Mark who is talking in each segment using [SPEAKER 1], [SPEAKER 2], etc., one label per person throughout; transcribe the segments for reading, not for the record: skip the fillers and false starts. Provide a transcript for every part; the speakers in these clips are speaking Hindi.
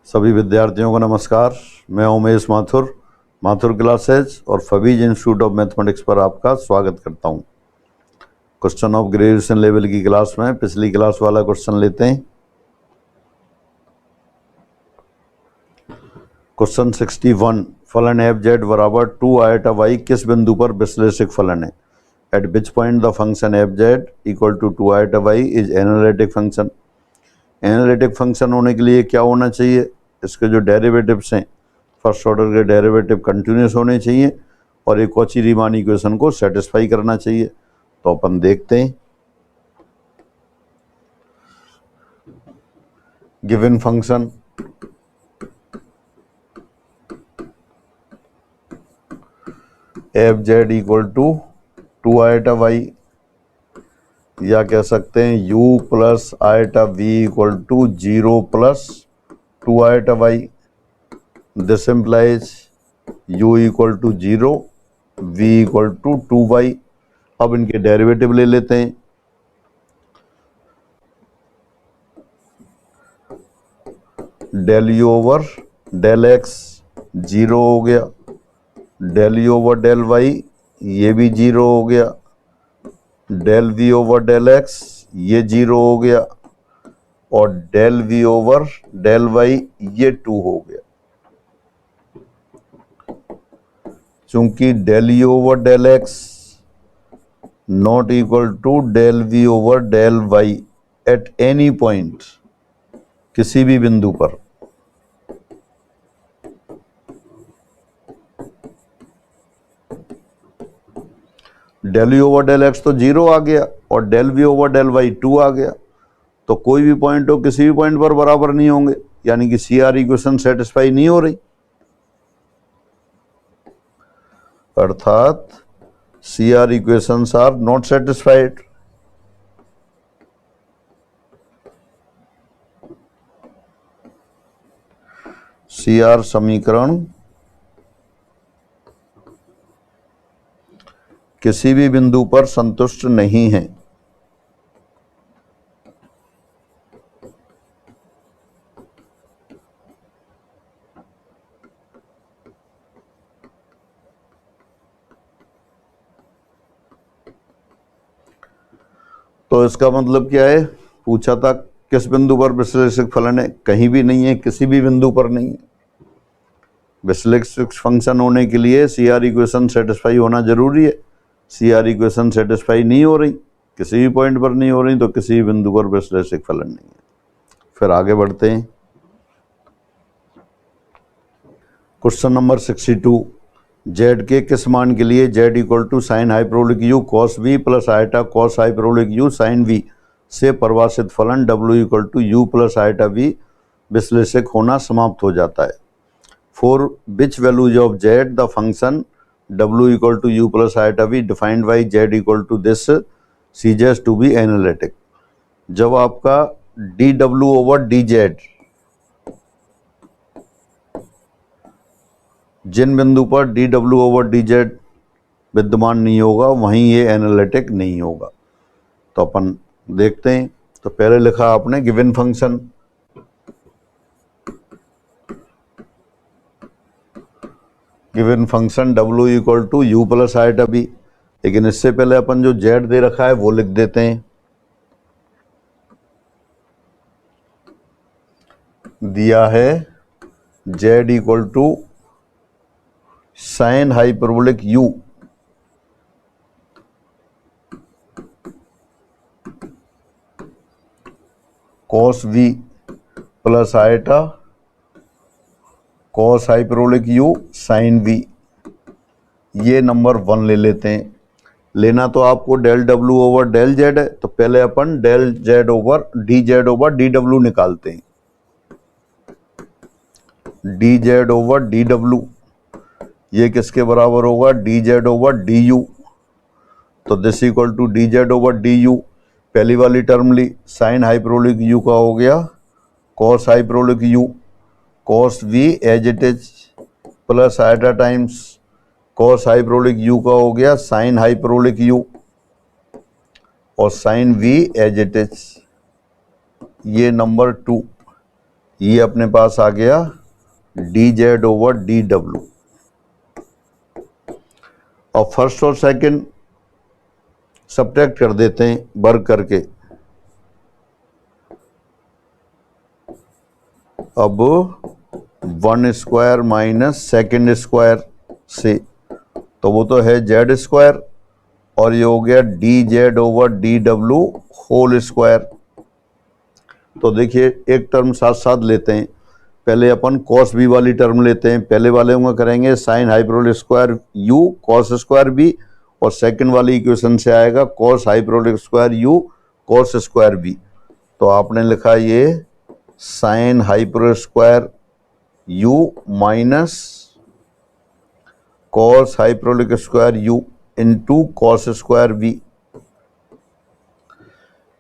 [SPEAKER 1] सभी विद्यार्थियों को नमस्कार। मैं उमेश माथुर, माथुर क्लासेज और फबीज इंस्टीट्यूट ऑफ मैथमेटिक्स पर आपका स्वागत करता हूं। क्वेश्चन ऑफ ग्रेजुएशन लेवल की क्लास में पिछली क्लास वाला क्वेश्चन लेते हैं। क्वेश्चन 61, फलन एफ जेड बराबर 2 आयटा वाई किस बिंदु पर विश्लेषिक फलन है? At which point the function F Z equal to 2 iota Y is analytic function. Analytic function होने के लिए क्या होना चाहिए? इसके जो डेरिवेटिव्स हैं, फर्स्ट ऑर्डर के डेरिवेटिव कंटिन्यूस होने चाहिए और एक कॉची-रीमान इक्वेशन को सेटिस्फाई करना चाहिए। तो अपन देखते हैं। Given function F Z equal to 2 iota Y, या कह सकते हैं u plus iota v equal to 0 plus 2 iota Y. This implies u equal to 0, v equal to 2y। अब इनके डेरिवेटिव ले लेते हैं। Del u over del x 0 हो गया, del u over del y ये भी 0 हो गया, del v over del x ये 0 हो गया और del v over del y ये 2 हो गया। चूंकि del u over del x not equal to del v over del y at any point, किसी भी बिंदु पर, del u over del x तो 0 आ गया और del v over del y 2 आ गया। तो कोई भी पॉइंट हो किसी भी पॉइंट पर बराबर नहीं होंगे, यानी कि CR इक्वेशन सेटिस्फाई नहीं हो रही। अर्थात CR equations are not satisfied. CR समीकरण किसी भी बिंदु पर संतुष्ट नहीं है। तो इसका मतलब क्या है? पूछा था किस बिंदु पर विश्लेषिक फलन है, कहीं भी नहीं है, किसी भी बिंदु पर नहीं है। विश्लेषिक फंक्शन होने के लिए CR इक्वेशन सेटिस्फाई होना जरूरी है। CR इक्वेशन सेटिस्फाई नहीं हो रही, किसी भी पॉइंट पर नहीं हो रही, तो किसी भी बिंदु पर विश्लेषिक फलन नहीं है। फिर आगे बढ़ते हैं। क्वेश्चन नंबर 62, जेड के किस मान के लिए Z equal to sine hyperbolic you cos V plus iota cos hyperbolic you sine V से परिभाषित फलन W equal to U plus iota V विश्लेषिक होना समाप्त हो जाता है। For which values of Z the function W equal to U plus iota V defined by Z equal to this ceases to be analytic. जब आपका DW ओवर DZ, जिन बिंदु पर DW ओवर DZ विद्यमान नहीं होगा वहीं ये एनालिटिक नहीं होगा। तो अपन देखते हैं। तो पहले लिखा आपने given function, given function W equal to U plus iota B, लेकिन इससे पहले अपन जो Z दे रखा है वो लिख देते हैं। दिया है Z equal to sine hyperbolic U cos V plus iota cos hyperbolic U sine V। ये नंबर 1 ले लेते हैं। लेना तो आपको del W over del Z है, तो पहले अपन डेल Z ओवर DW निकालते हैं। DZ ओवर DW ये किसके बराबर होगा? DZ over DU। तो this equal to DZ over DU, पहली वाली टर्म ली, साइन हाइपरबोलिक U का हो गया cos hyperbolic U, cos V as it is plus iota times cos hyperbolic U का हो गया साइन हाइपरबोलिक U और sine V as it is. ये नंबर 2 ये अपने पास आ गया D Z over D W. और फर्स्ट और सेकंड सब्ट्रैक्ट कर देते हैं वर्ग करके। अब 1 स्क्वायर माइनस सेकेंड स्क्वायर से, तो वो तो है जेड स्क्वायर, और ये हो गया D Z over D W whole square. तो देखिए एक टर्म साथ साथ लेते हैं। पहले अपन कॉस बी वाली टर्म लेते हैं। पहले वाले में करेंगे sine hyperbolic square U cos square B, और सेकंड वाली इक्वेशन से आएगा cos hyperbolic square U cos square B. तो आपने लिखा ये sine hyperbolic square U minus cos hyperbolic square U into cos square B.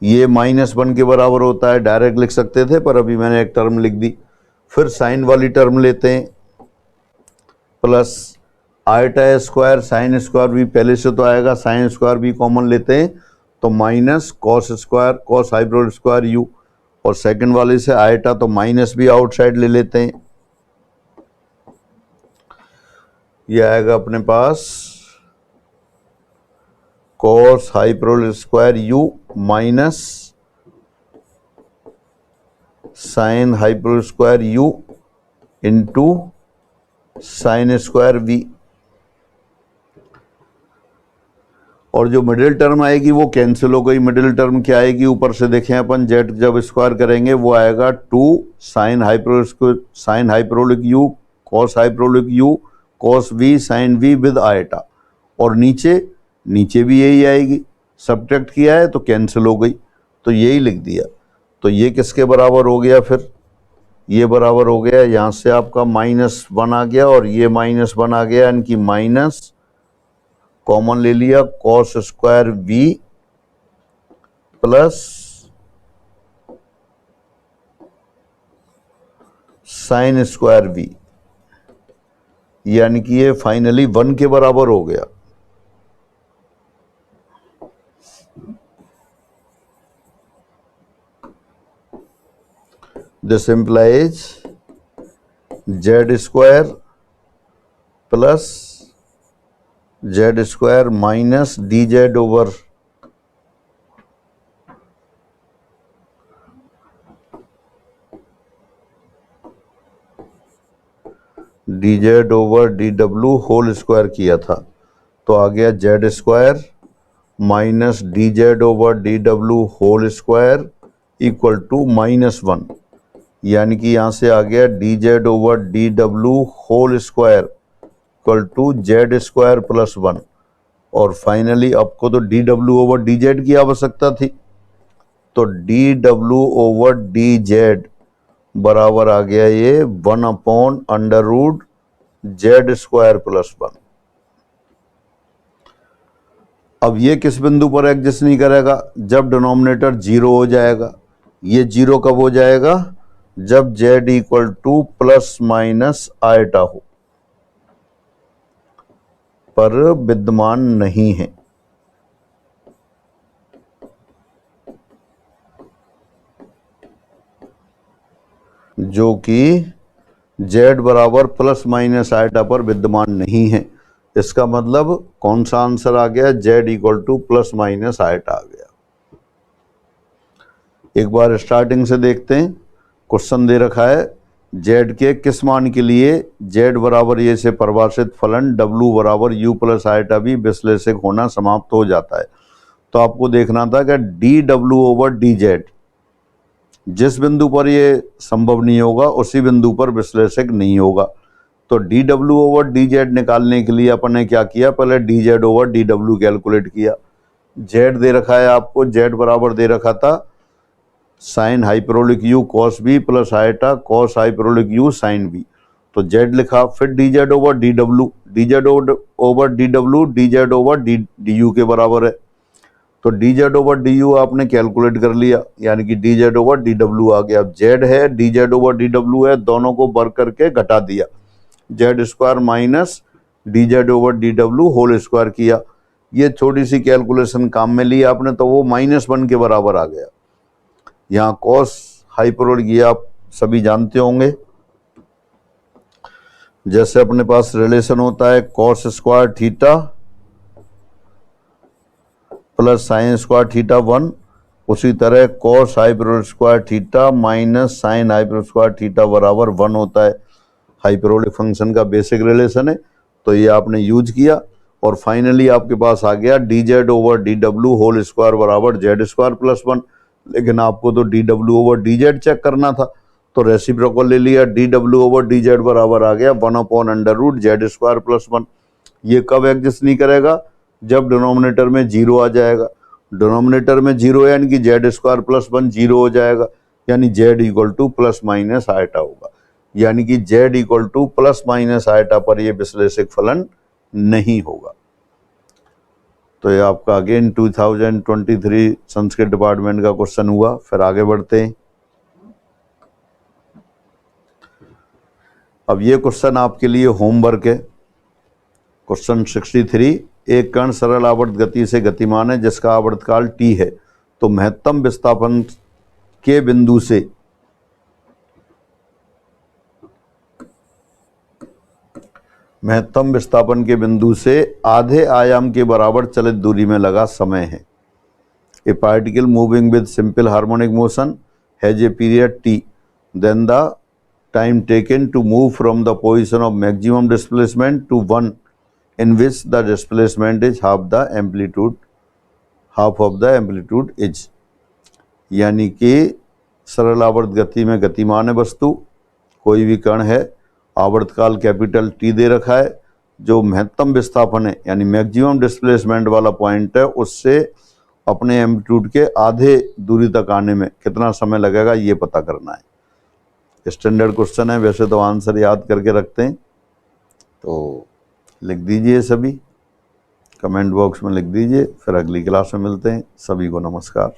[SPEAKER 1] ये -1 के बराबर होता है, डायरेक्ट लिख सकते थे पर अभी मैंने एक टर्म लिख दी। फिर साइन वाली टर्म लेते हैं, plus eta square sine square भी पहले से तो आएगा, साइन स्क्वायर भी कॉमन लेते हैं तो minus cos square cos hyperbolic square you, और सेकंड वाले से आयटा तो माइनस भी आउटसाइड ले लेते हैं। ये आएगा अपने पास cos hyperbolic square U minus sine hyperbolic square U into sine square V. और जो मिडिल टर्म आएगी वो कैंसिल हो गई। मिडिल टर्म क्या आएगी, ऊपर से देखें अपन जेड जब स्क्वायर करेंगे वो आएगा 2 sine hyperbolic you cos hyperbolic you cos V sine V with iota, और नीचे भी यही आएगी। सब्ट्रैक्ट किया है तो कैंसिल हो गई, तो यही लिख दिया। तो ये किसके बराबर हो गया, फिर ये बराबर हो गया, यहाँ से आपका -1 आ गया और ये -1 आ गया, इनकी माइनस कॉमन ले लिया, cos square V plus sine square V, यानी कि ये फाइनली 1 के बराबर हो गया। This implies z square plus z square minus dz over dz over dw whole square किया था, तो आ गया z square minus dz over dw whole square equal to -1, यानी कि यहाँ से आ गया dz over dw whole square equal to Z square plus 1। और फाइनली आपको तो dw ओवर dz की आवश्यकता थी, तो dw ओवर dz बराबर आ गया ये 1/√z स्क्वायर प्लस 1। अब ये किस बिंदु पर एग्जिस्ट नहीं करेगा, जब डिनोमिनेटर 0 हो जाएगा। ये 0 कब हो जाएगा, जब z equal to plus minus eta हो, पर विद्यमान नहीं है। जो कि z बराबर प्लस माइनस आयटा पर विद्यमान नहीं है। इसका मतलब कौन सा आंसर आ गया, z equal to plus minus iota आ गया। एक बार स्टार्टिंग से देखते हैं। क्वेश्चन दे रखा है z के किस मान के लिए z बराबर ये से परिभाषित फलन w बराबर u प्लस आयटा भी विश्लेषक होना समाप्त हो जाता है। तो आपको देखना था कि dw ओवर dz जिस बिंदु पर ये संभव नहीं होगा उसी बिंदु पर विश्लेषक नहीं होगा। तो dw ओवर dz निकालने के लिए अपन ने क्या किया, पहले dz ओवर dw कैलकुलेट किया। z दे रखा है आपको, z बराबर दे रखा था sine hyperbolic you cos b plus iota cos hyperbolic you sine b, तो z लिखा। फिर dz over dw, dz over dw dz over du के बराबर है, तो dz ओवर du आपने कैलकुलेट कर लिया, यानी कि dz ओवर dw आ गया। अब z है dz ओवर dw है, दोनों को वर्ग करके घटा दिया, z square minus dz over dw whole square किया। ये छोटी सी कैलकुलेशन काम में ली आपने, तो वो -1 के बराबर आ गया। यहाँ कॉस हाइपरबोलिक ये आप सभी जानते होंगे। जैसे अपने पास रिलेशन होता है cos square theta plus sine square theta 1, उसी तरह cos hyperbolic square theta minus sine hyperbolic square theta बराबर 1 होता है। हाइपरबोलिक फंक्शन का बेसिक रिलेशन है, तो ये आपने यूज किया और फाइनली आपके पास आ गया D Z over D W whole square बराबर जेड स्क्वायर प्लस 1। लेकिन आपको तो डी डब्ल्यू ओवर डी जेड चेक करना था, तो रेसिप्रोकल ले लिया, डी डब्ल्यू ओवर डी जेड बराबर आ गया 1/√जेड स्क्वायर प्लस 1। ये कब एग्जिस्ट नहीं करेगा? जब डिनोमिनेटर में जीरो आ जाएगा। डिनोमिनेटर में जीरो यानी कि जेड स्क्वायर प्लस 1 जीरो हो जाएगा, यानी Z equal to plus minus eta होगा, यानी कि Z equal to plus minus eta पर यह विश्लेषक फलन नहीं होगा। तो ये आपका अगेन 2023 संस्कृत डिपार्टमेंट का क्वेश्चन हुआ। फिर आगे बढ़ते हैं। अब ये क्वेश्चन आपके लिए होमवर्क है। क्वेश्चन 63, एक कण सरल आवर्त गति से गतिमान है जिसका आवर्तकाल t है, तो महत्तम विस्थापन के बिंदु से आधे आयाम के बराबर चलित दूरी में लगा समय है। A particle moving with simple harmonic motion has a period t, then the time taken to move from the position of maximum displacement to one in which the displacement is half of the amplitude is। यानी कि सरल आवर्त गति में गतिमान है वस्तु, कोई भी कण है, आवर्तकाल कैपिटल टी दे रखा है, जो महत्तम विस्थापन है यानी मैक्सिमम डिस्प्लेसमेंट वाला पॉइंट है, उससे अपने एम्पलीट्यूड के आधे दूरी तक आने में कितना समय लगेगा ये पता करना है। स्टैंडर्ड क्वेश्चन है, वैसे तो आंसर याद करके रखते हैं, तो लिख दीजिए सभी, कमेंट बॉक्स में लिख दीजिए। फिर अगली क्लास में मिलते हैं। सभी को नमस्कार।